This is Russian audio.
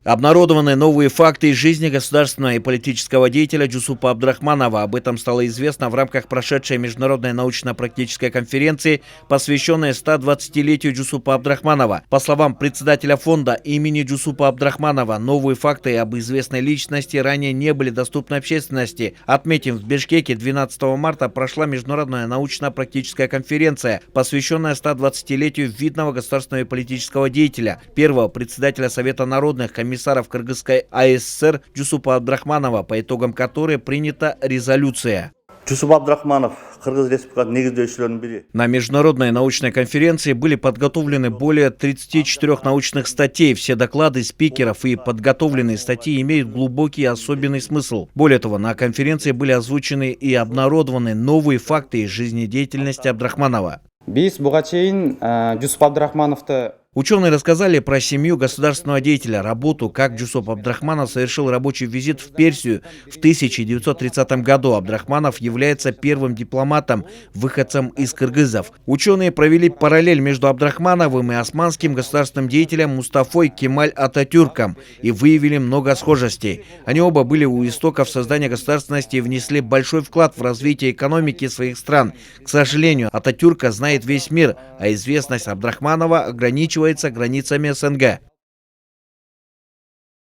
Обнародованы новые факты из жизни государственного и политического деятеля Джусупа Абдрахманова. Об этом стало известно в рамках прошедшей международной научно-практической конференции, посвященной 120-летию Джусупа Абдрахманова. По словам председателя фонда имени Джусупа Абдрахманова, новые факты об известной личности ранее не были доступны общественности. Отметим, в Бишкеке 12 марта прошла международная научно-практическая конференция, посвященная 120-летию видного государственного и политического деятеля, первого председателя Совета народных комиссаров Кыргызской АССР Джусупа Абдрахманова, по итогам которой принята резолюция. Джусуп Абдрахманов, Кыргыз Республикасынын негиздөөчүлөрүнүн бири. На международной научной конференции были подготовлены более 34 научных статей. Все доклады спикеров и подготовленные статьи имеют глубокий и особенный смысл. Более того, на конференции были озвучены и обнародованы новые факты из жизнедеятельности Абдрахманова. Ученые рассказали про семью государственного деятеля, работу, как Джусуп Абдрахманов совершил рабочий визит в Персию в 1930 году. Абдрахманов является первым дипломатом, выходцем из кыргызов. Ученые провели параллель между Абдрахмановым и османским государственным деятелем Мустафой Кемаль Ататюрком и выявили много схожестей. Они оба были у истоков создания государственности и внесли большой вклад в развитие экономики своих стран. К сожалению, Ататюрка знает весь мир, а известность Абдрахманова ограничивается границами СНГ.